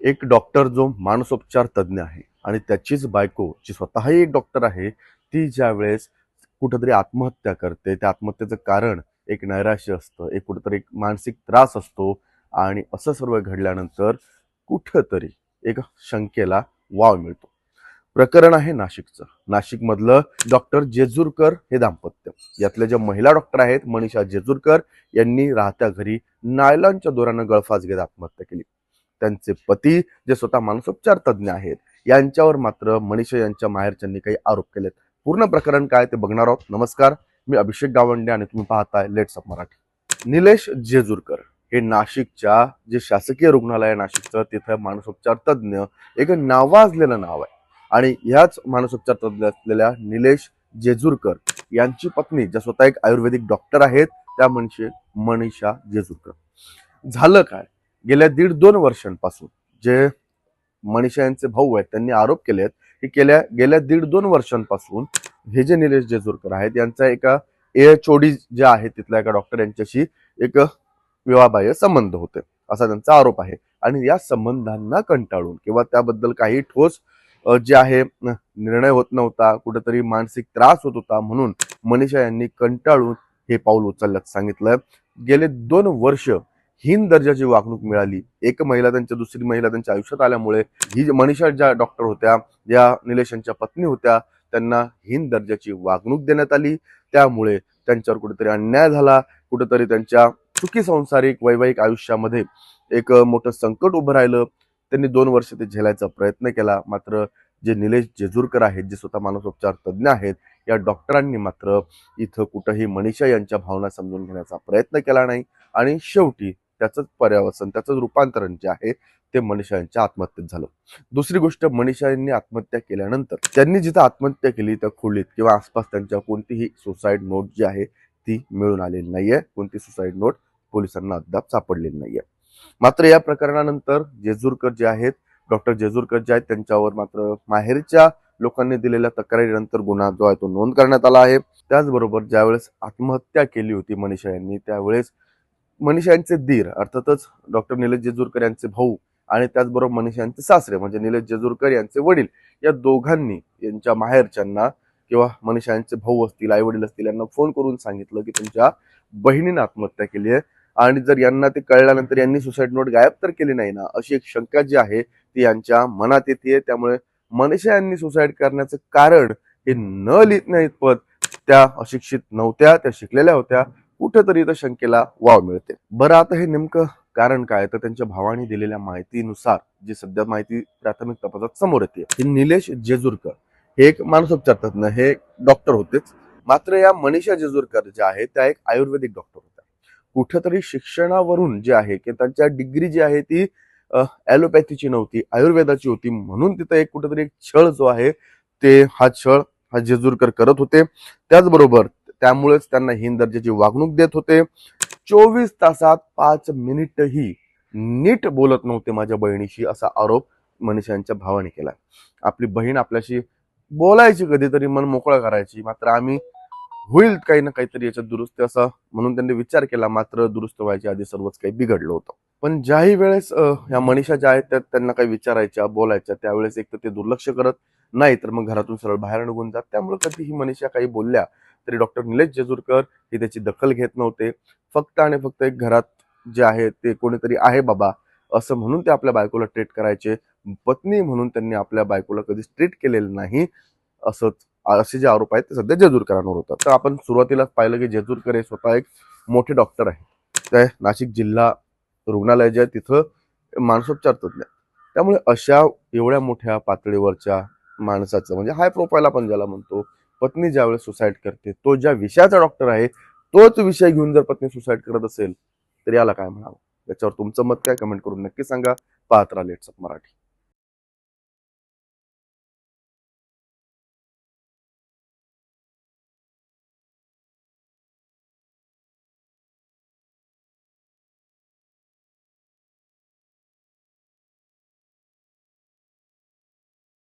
एक डॉक्टर जो मानसोपचार तज्ज्ञ आहे आणि त्याचीच बायको जी स्वतःही एक डॉक्टर आहे, ती ज्यावेळेस कुठेतरी आत्महत्या करते, त्या आत्महत्येचं कारण एक नैराश्य असतं, एक कुठेतरी एक मानसिक त्रास असतो आणि असं सर्व घडल्यानंतर कुठंतरी एक शंकेला वाव मिळतो. प्रकरण आहे नाशिकचं. नाशिकमधलं डॉक्टर जेजुरकर हे दाम्पत्य. यातल्या ज्या महिला डॉक्टर आहेत मनीषा जेजुरकर यांनी राहत्या घरी नायलॉनच्या दोऱ्यानं गळफास घेत आत्महत्या केली. त्यांचे पती जे स्वतः मानसोपचार तज्ज्ञ आहेत यांच्यावर मात्र मनीषा यांच्या माहेरच्यांनी काही आरोप केलेत. पूर्ण प्रकरण काय ते बघणार आहोत. नमस्कार, मी अभिषेक गावंडे आणि तुम्ही पाहताय लेट्स अप मराठी. निलेश जेजुरकर हे नाशिकच्या जे शासकीय रुग्णालय आहे नाशिकचं, तिथं मानसोपचार तज्ज्ञ एक नावाजलेलं नाव आहे. आणि ह्याच मानसोपचार तज्ज्ञ असलेल्या निलेश जेजुरकर यांची पत्नी ज्या स्वतः एक आयुर्वेदिक डॉक्टर आहेत त्या म्हणजे मनीषा जेजुरकर. झालं काय, गेल्या 1.5-2 वर्षांपासून जे मनीषा यांचे भाऊ आहेत त्यांनी आरोप केलेत की गेल्या 1.5-2 वर्षांपासून हे जे निलेश जेजुरकर आहेत यांचा एका एएचओडी जे आहे तिथल्या एका डॉक्टर यांच्याशी एक विवाहबाह्य संबंध होते असा त्यांचा आरोप आहे. आणि या संबंधांना कंटाळून किंवा त्याबद्दल काही ठोस जे आहे निर्णय होत नव्हता, कुठेतरी मानसिक त्रास होत होता, म्हणून मनीषा यांनी कंटाळून हे पाऊल उचलल्याचं सांगितलंय. गेले 2 वर्ष हीन दर्जाची वागणूक मिळाली. एक महिला दुसरी महिला त्यांच्या आयुष्यात आल्यामुळे ही मनीषा ज्या डॉक्टर होत्या, ज्या निलेश यांच्या पत्नी होत्या, त्यांना हीन दर्जाची वागणूक देण्यात आली. त्यामुळे त्यांच्यावर कुठेतरी अन्याय झाला, कुठेतरी त्यांच्या सुखी संसारिक वैवाहिक आयुष्यामध्ये एक मोठं संकट उभं राहिलं. त्यांनी 2 वर्ष ते झेलायचा प्रयत्न केला. मात्र जे निलेश जेजुरकर आहेत, जे स्वतः मानसोपचार तज्ज्ञ आहेत, या डॉक्टरांनी मात्र इथं कुठंही मनीषा यांच्या भावना समजून घेण्याचा प्रयत्न केला नाही आणि शेवटी त्याचंच पर्यावसन, त्याचंच रूपांतरण जे आहे ते मनीषा यांच्या आत्महत्येत झालं. दुसरी गोष्ट, मनीषा यांनी आत्महत्या केल्यानंतर त्यांनी जिथं आत्महत्या केली त्या खोलीत किंवा आसपास त्यांच्या कोणतीही सुसाईड नोट जी आहे ती मिळून आलेली नाहीये. कोणती सुसाईड नोट पोलिसांना अद्याप सापडलेली नाहीये. मात्र या प्रकरणानंतर जेजुरकर जे आहेत, डॉक्टर जेजुरकर जे आहेत, त्यांच्यावर मात्र माहेरच्या लोकांनी दिलेल्या तक्रारीनंतर गुन्हा जो आहे तो नोंद करण्यात आला आहे. त्याचबरोबर ज्यावेळेस आत्महत्या केली होती मनीषा यांनी, त्यावेळेस मनीषा यांचे दीर अर्थातच डॉक्टर निलेश जेजुरकर यांचे भाऊ आणि त्याचबरोबर मनीषा यांचे सासरे म्हणजे निलेश जेजुरकर यांचे वडील, या दोघांनी यांच्या माहेरच्यांना किंवा मनीषा यांचे भाऊ असतील, आई वडील असतील, यांना फोन करून सांगितलं की तुमच्या बहिणीने आत्महत्या केली आहे आणि जर यांना ते कळल्यानंतर यांनी सुसाईड नोट गायब तर केली नाही ना, अशी एक शंका जी आहे ती यांच्या मनात येते. त्यामुळे मनीषा यांनी सुसाईड करण्याचं कारण हे न लिहिण्या इतपत त्या अशिक्षित नव्हत्या, त्या शिकलेल्या होत्या. कुठेतरी तर शंकेला वाव मिळते. बरं, आता हे नेमकं कारण काय, तर त्यांच्या भावाने दिलेल्या माहितीनुसार जी सध्या माहिती प्राथमिक तपासात समोर येते, निलेश जेजुरकर हे एक मानसोपचार तज्ज्ञ, हे डॉक्टर होतेच. मात्र या मनीषा जेजुरकर ज्या आहेत त्या एक आयुर्वेदिक डॉक्टर होत्या. कुठेतरी शिक्षणावरून जे आहे की त्यांच्या डिग्री जी आहे ती ॲलोपॅथीची नव्हती, आयुर्वेदाची होती. म्हणून तिथं एक कुठेतरी एक छळ जो आहे ते हा जेजुरकर करत होते. त्याचबरोबर त्यामुळेच त्यांना हीन दर्जाची वागणूक देत होते. 24 तासात 5 मिनिटही नीट बोलत नव्हते माझ्या बहिणीशी, असा आरोप मनीषा यांच्या भावाने केला. आपली बहीण आपल्याशी बोलायची, कधीतरी मन मोकळं करायची, मात्र आम्ही होईल काही ना काहीतरी याच्यात दुरुस्ती असं म्हणून त्यांनी विचार केला. मात्र दुरुस्त व्हायच्या आधी सर्वच काही बिघडलं होतं. पण ज्याही वेळेस या मनीषा ज्या आहेत त्यांना काही विचारायच्या, बोलायच्या, त्यावेळेस एक तर ते दुर्लक्ष करत, नाही तर मग घरातून सरळ बाहेर निघून जात. त्यामुळे कधीही मनीषा काही बोलल्या तरी डॉक्टर निलेश जेजुरकर हे त्याची दखल घेत नव्हते. फक्त आणि फक्त एक घरात जे आहे ते कोणीतरी आहे बाबा असं म्हणून ते आपल्या बायकोला ट्रीट करायचे. पत्नी म्हणून त्यांनी आपल्या बायकोला कधीच ट्रीट केलेलं नाही. असे जे आरोप आहेत ते सध्या जेजुरकरांवर होतात. तर आपण सुरुवातीलाच पाहिलं की जेजुरकर हे स्वतः एक मोठे डॉक्टर आहेत. ते नाशिक जिल्हा रुग्णालय जे आहे तिथं मानसोपचार तज्ज्ञ. त्यामुळे अशा एवढ्या मोठ्या पातळीवरच्या माणसाचं म्हणजे हाय प्रोफाईल आपण ज्याला म्हणतो, पत्नी ज्यावेळेस सुसाईड करते, तो ज्या विषयाचा डॉक्टर आहे तोच विषय घेऊन जर पत्नी सुसाईड करत असेल तर याला काय म्हणावं. याच्यावर तुमचं मत काय, कमेंट करून नक्की सांगा. पाहत राहा लेट्स अप मराठी.